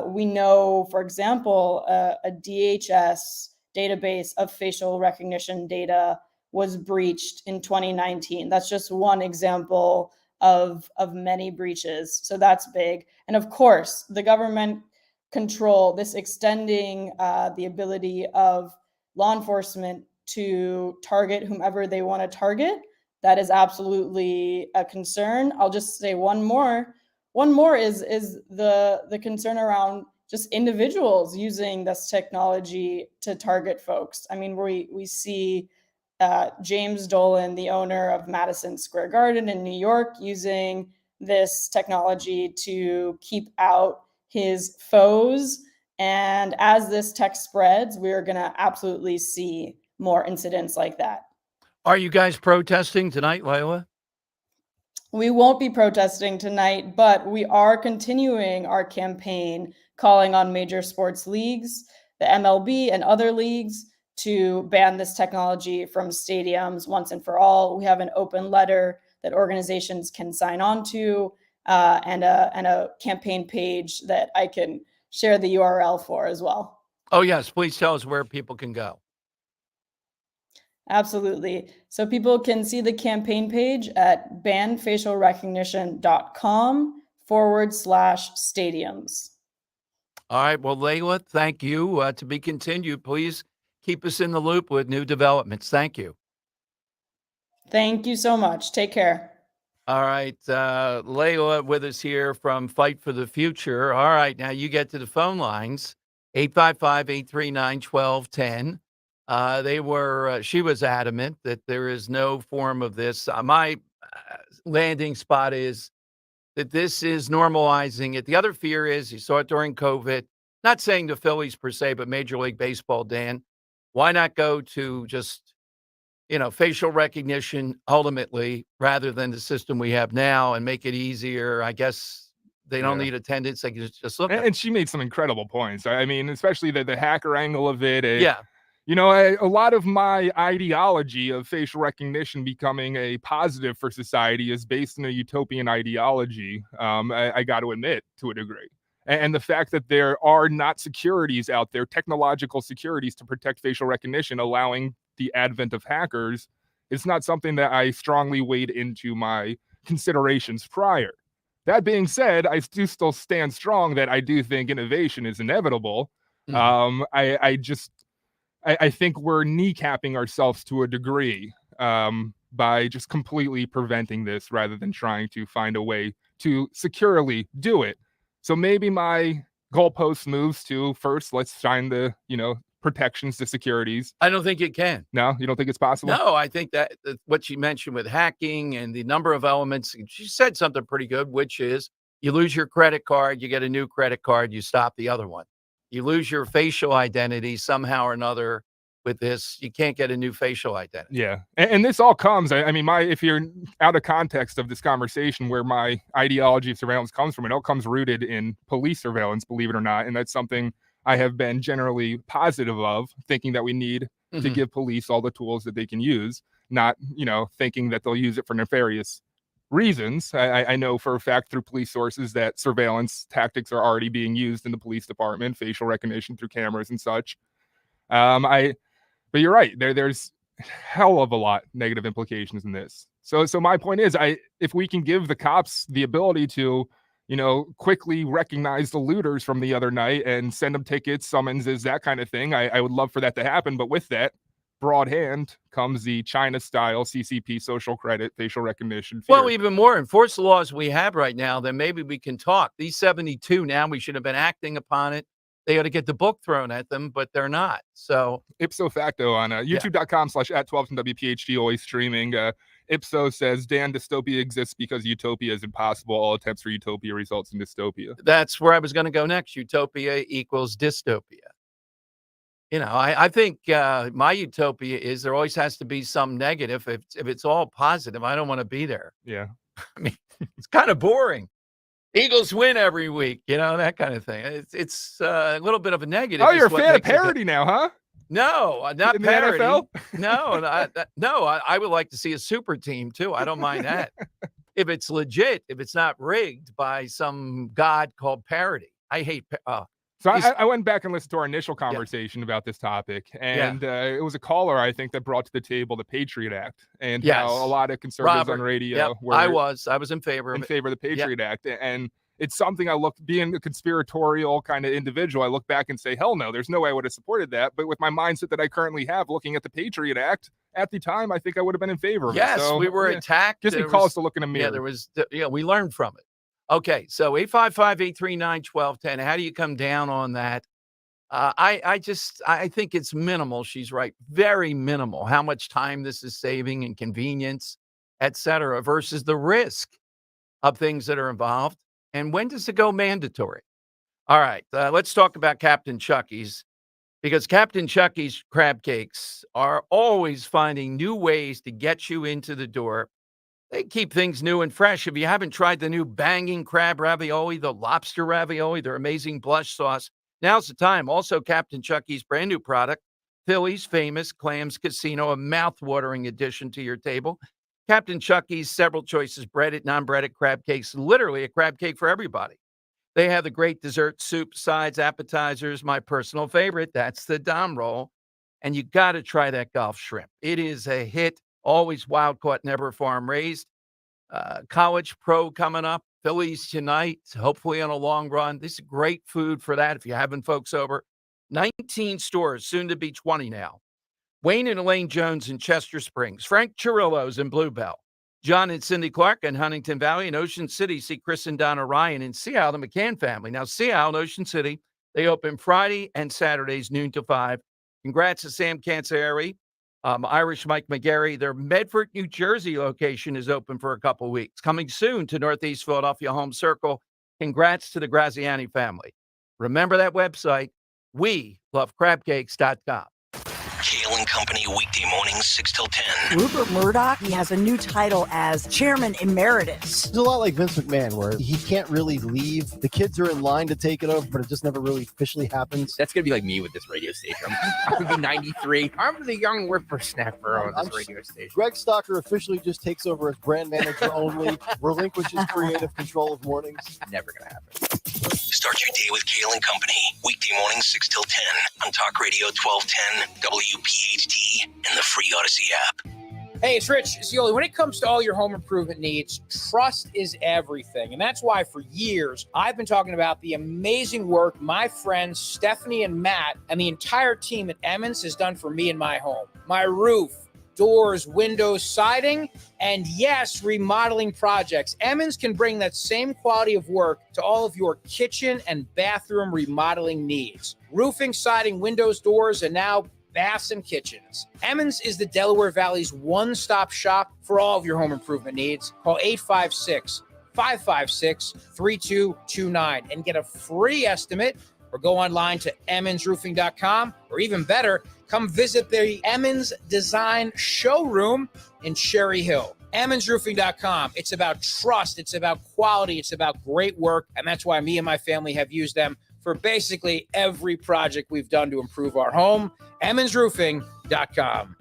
We know, for example, a DHS database of facial recognition data was breached in 2019. That's just one example of many breaches. So that's big. And of course, the government control, this extending the ability of law enforcement to target whomever they want to target, that is absolutely a concern. I'll just say one more. One more is the concern around just individuals using this technology to target folks. I mean, we see James Dolan, the owner of Madison Square Garden in New York, using this technology to keep out his foes. And as this tech spreads, we're going to absolutely see more incidents like that. Are you guys protesting tonight, Layla? We won't be protesting tonight, but we are continuing our campaign calling on major sports leagues, the MLB and other leagues, to ban this technology from stadiums once and for all. We have an open letter that organizations can sign on to, and a campaign page that I can share the URL for as well. Oh, yes. Please tell us where people can go. Absolutely. So people can see the campaign page at banfacialrecognition.com/stadiums. All right. Well, Layla, thank you. To be continued. Please keep us in the loop with new developments. Thank you. Thank you so much. Take care. All right. Layla with us here from Fight for the Future. All right. Now you get to the phone lines, 855-839-1210. She was adamant that there is no form of this. My landing spot is that this is normalizing it. The other fear is, you saw it during COVID, not saying the Phillies per se, but Major League Baseball, Dan, why not go to just, facial recognition ultimately rather than the system we have now and make it easier? I guess they don't need attendance. They can just look. And she made some incredible points. I mean, especially the hacker angle of it. Yeah. A lot of my ideology of facial recognition becoming a positive for society is based in a utopian ideology, I got to admit, to a degree. And the fact that there are not securities out there, technological securities to protect facial recognition, allowing the advent of hackers, is not something that I strongly weighed into my considerations prior. That being said, I do still stand strong that I do think innovation is inevitable. I think we're kneecapping ourselves to a degree by just completely preventing this rather than trying to find a way to securely do it. So maybe my goalpost moves to first, let's shine the, protections to securities. I don't think it can. No, you don't think it's possible? No, I think that what she mentioned with hacking and the number of elements, she said something pretty good, which is you lose your credit card, you get a new credit card, you stop the other one. You lose your facial identity somehow or another. With this, you can't get a new facial identity. Yeah. And this all comes, if you're out of context of this conversation where my ideology of surveillance comes from, it all comes rooted in police surveillance, believe it or not. And that's something I have been generally positive of, thinking that we need to give police all the tools that they can use, not, thinking that they'll use it for nefarious reasons. I know for a fact through police sources that surveillance tactics are already being used in the police department, facial recognition through cameras and such. But you're right. There's hell of a lot negative implications in this. So my point is, if we can give the cops the ability to, quickly recognize the looters from the other night and send them tickets, summonses, that kind of thing, I would love for that to happen. But with that broad hand comes the China-style CCP, social credit, facial recognition. Fear. Well, even more, enforce the laws we have right now, then maybe we can talk. These 72 now, we should have been acting upon it. They ought to get the book thrown at them, but they're not. So ipso facto on youtube.com/@1210WPHT, always streaming. Ipso says, Dan, dystopia exists because utopia is impossible. All attempts for utopia results in dystopia. That's where I was going to go next. Utopia equals dystopia. I think my utopia is there always has to be some negative. If it's all positive, I don't want to be there. Yeah. I mean, it's kind of boring. Eagles win every week, that kind of thing. It's a little bit of a negative. Oh, you're a fan of parody now, huh? No, not In the parody. NFL? No, I would like to see a super team too. I don't mind that. If it's legit, if it's not rigged by some god called parody. I hate. So I went back and listened to our initial conversation about this topic, and it was a caller, I think, that brought to the table the Patriot Act and how a lot of conservatives on radio were. I was in favor of in favor of the Patriot Act, and it's something I look, being a conspiratorial kind of individual, I look back and say, hell no, there's no way I would have supported that. But with my mindset that I currently have, looking at the Patriot Act at the time, I think I would have been in favor of it. Yes, So, we were attacked. Gives me cause to look in a mirror. Yeah, there was. We learned from it. Okay, so 855-839-1210. How do you come down on that? I think it's minimal. She's right. Very minimal. How much time this is saving and convenience, et cetera, versus the risk of things that are involved. And when does it go mandatory? All right, let's talk about Captain Chucky's, because Captain Chucky's crab cakes are always finding new ways to get you into the door. They keep things new and fresh. If you haven't tried the new banging crab ravioli, the lobster ravioli, their amazing blush sauce, now's the time. Also, Captain Chucky's brand new product, Philly's famous Clams Casino, a mouth-watering addition to your table. Captain Chucky's, several choices, breaded, non-breaded crab cakes, literally a crab cake for everybody. They have the great dessert, soup, sides, appetizers. My personal favorite, that's the Dom roll. And you got to try that Gulf shrimp. It is a hit, always wild caught, never farm raised. College pro coming up, Phillies tonight, hopefully on a long run. This is great food for that if you're having folks over. 19 stores, soon to be 20 now. Wayne and Elaine Jones in Chester Springs, Frank Chirillo's in Bluebell, John and Cindy Clark in Huntington Valley, and Ocean City. See Chris and Donna Ryan in Seattle, the McCann family. Now, Seattle and Ocean City, they open Friday and Saturdays, noon to 5. Congrats to Sam Cancellieri, Irish Mike McGarry. Their Medford, New Jersey location is open for a couple weeks. Coming soon to Northeast Philadelphia Home Circle. Congrats to the Graziani family. Remember that website, welovecrabcakes.com. Kale and Company, weekday mornings, 6 till 10. Rupert Murdoch, he has a new title as Chairman Emeritus. It's a lot like Vince McMahon, where he can't really leave. The kids are in line to take it over, but it just never really officially happens. That's going to be like me with this radio station. I'm going to be 93. I'm the young whippersnapper on this radio station. Greg Stocker officially just takes over as brand manager only, relinquishes creative control of mornings. Never going to happen. Start your day with Kale and Company, weekday mornings, 6 till 10 on Talk Radio 1210, WPHT, and the free Odyssey app. Hey, it's Rich Zioli. When it comes to all your home improvement needs, trust is everything. And that's why for years, I've been talking about the amazing work my friends Stephanie and Matt and the entire team at Emmons has done for me and my home. My roof, doors, windows, siding, and yes, remodeling projects. Emmons can bring that same quality of work to all of your kitchen and bathroom remodeling needs. Roofing, siding, windows, doors, and now baths and kitchens. Emmons is the Delaware Valley's one-stop shop for all of your home improvement needs. Call 856-556-3229 and get a free estimate, or go online to emmonsroofing.com, or even better, come visit the Emmons Design Showroom in Cherry Hill. emmonsroofing.com. It's about trust, it's about quality, it's about great work, and that's why me and my family have used them for basically every project we've done to improve our home. emmonsroofing.com.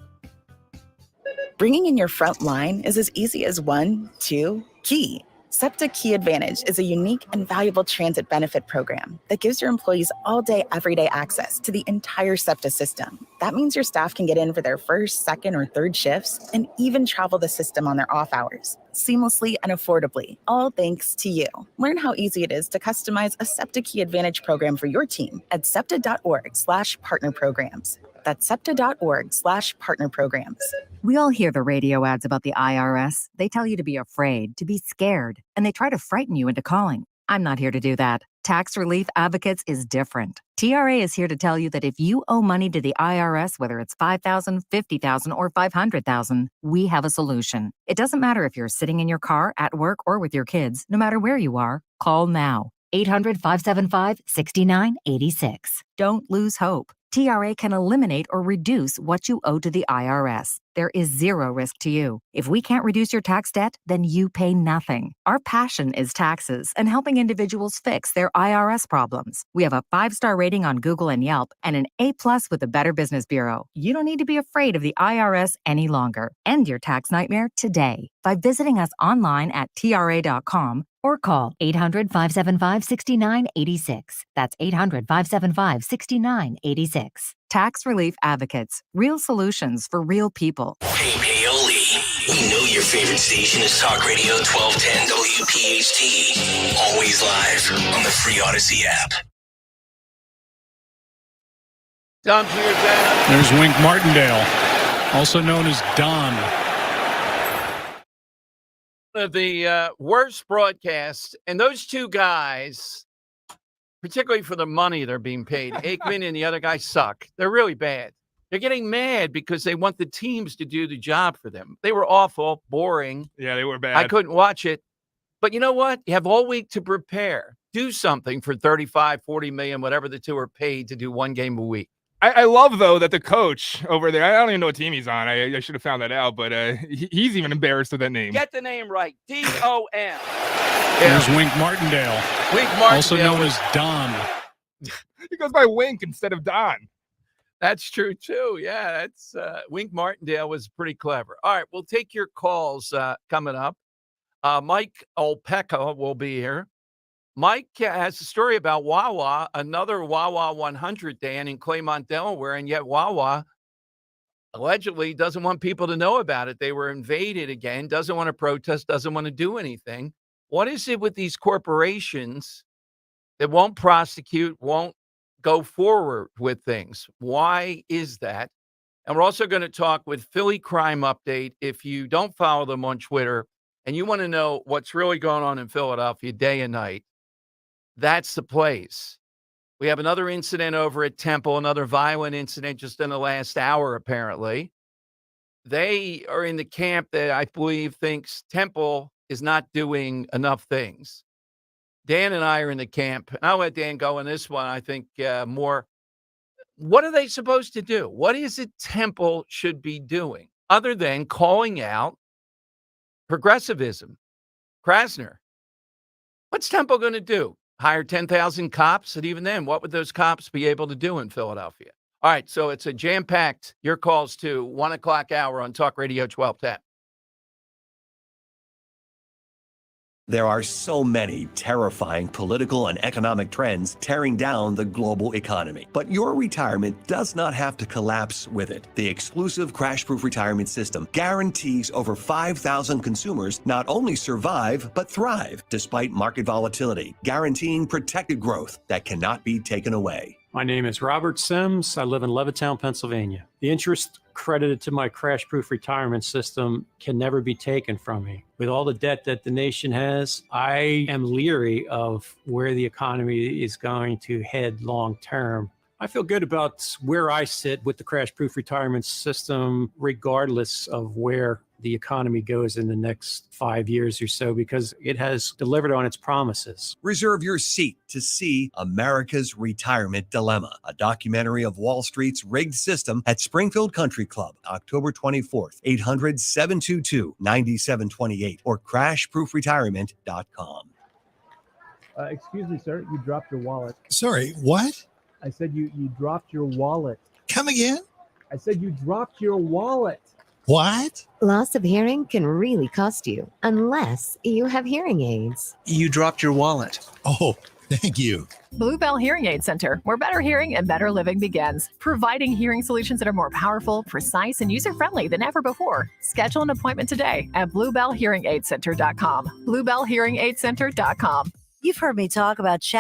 Bringing in your front line is as easy as 1, 2, key. SEPTA Key Advantage is a unique and valuable transit benefit program that gives your employees all-day, everyday access to the entire SEPTA system. That means your staff can get in for their first, second, or third shifts and even travel the system on their off hours, seamlessly and affordably, all thanks to you. Learn how easy it is to customize a SEPTA Key Advantage program for your team at septa.org/partner programs. That's septa.org/partner programs. We all hear the radio ads about the IRS. They tell you to be afraid, to be scared, and they try to frighten you into calling. I'm not here to do that. Tax Relief Advocates is different. TRA is here to tell you that if you owe money to the IRS, whether it's $5,000, $50,000, or $500,000, we have a solution. It doesn't matter if you're sitting in your car, at work, or with your kids. No matter where you are, call now. 800-575-6986. Don't lose hope. TRA can eliminate or reduce what you owe to the IRS. There is zero risk to you. If we can't reduce your tax debt, then you pay nothing. Our passion is taxes and helping individuals fix their IRS problems. We have a 5-star rating on Google and Yelp and an A+ with the Better Business Bureau. You don't need to be afraid of the IRS any longer. End your tax nightmare today by visiting us online at TRA.com or call 800-575-6986. That's 800-575-6986. Tax Relief Advocates. Real solutions for real people. Hey, Paoli. We know your favorite station is Talk Radio 1210 WPHT. Always live on the free Odyssey app. Tom Giordano. There's Wink Martindale, also known as Don. One of the worst broadcasts, and those two guys, particularly for the money they're being paid, Aikman and the other guy suck. They're really bad. They're getting mad because they want the teams to do the job for them. They were awful, boring. Yeah, they were bad. I couldn't watch it. But you know what? You have all week to prepare. Do something for 35, 40 million, whatever the two are paid to do one game a week. I love, though, that the coach over there, I don't even know what team he's on. I should have found that out, but he's even embarrassed of that name. Get the name right. D-O-M. There's Wink Martindale, also known as Don. He goes by Wink instead of Don. That's true, too. Yeah, that's Wink Martindale was pretty clever. All right, we'll take your calls coming up. Mike Olpeka will be here. Mike has a story about Wawa, another Wawa 100, Dan, in Claymont, Delaware, and yet Wawa allegedly doesn't want people to know about it. They were invaded again, doesn't want to protest, doesn't want to do anything. What is it with these corporations that won't prosecute, won't go forward with things? Why is that? And we're also going to talk with Philly Crime Update. If you don't follow them on Twitter and you want to know what's really going on in Philadelphia day and night, that's the place. We have another incident over at Temple, another violent incident just in the last hour, apparently. They are in the camp that I believe thinks Temple is not doing enough things. Dan and I are in the camp, and I'll let Dan go on this one. I think more. What are they supposed to do? What is it Temple should be doing other than calling out progressivism? Krasner. What's Temple going to do? Hire 10,000 cops? And even then, what would those cops be able to do in Philadelphia? All right, so it's a jam-packed, your calls to 1 o'clock hour on Talk Radio 1210. There are so many terrifying political and economic trends tearing down the global economy. But your retirement does not have to collapse with it. The exclusive crash-proof retirement system guarantees over 5,000 consumers not only survive, but thrive despite market volatility, guaranteeing protected growth that cannot be taken away. My name is Robert Sims. I live in Levittown, Pennsylvania. The interest credited to my crash-proof retirement system can never be taken from me. With all the debt that the nation has, I am leery of where the economy is going to head long-term. I feel good about where I sit with the crash-proof retirement system, regardless of where the economy goes in the next 5 years or so, because it has delivered on its promises. Reserve your seat to see America's Retirement Dilemma, a documentary of Wall Street's rigged system at Springfield Country Club, October 24th, 800-722-9728 or crashproofretirement.com. Excuse me, sir, you dropped your wallet. Sorry, what? I said you dropped your wallet. Come again? I said you dropped your wallet. What? Loss of hearing can really cost you, unless you have hearing aids. You dropped your wallet. Oh, thank you. Bluebell Hearing Aid Center, where better hearing and better living begins. Providing hearing solutions that are more powerful, precise, and user-friendly than ever before. Schedule an appointment today at BluebellHearingAidCenter.com. BluebellHearingAidCenter.com. You've heard me talk about chat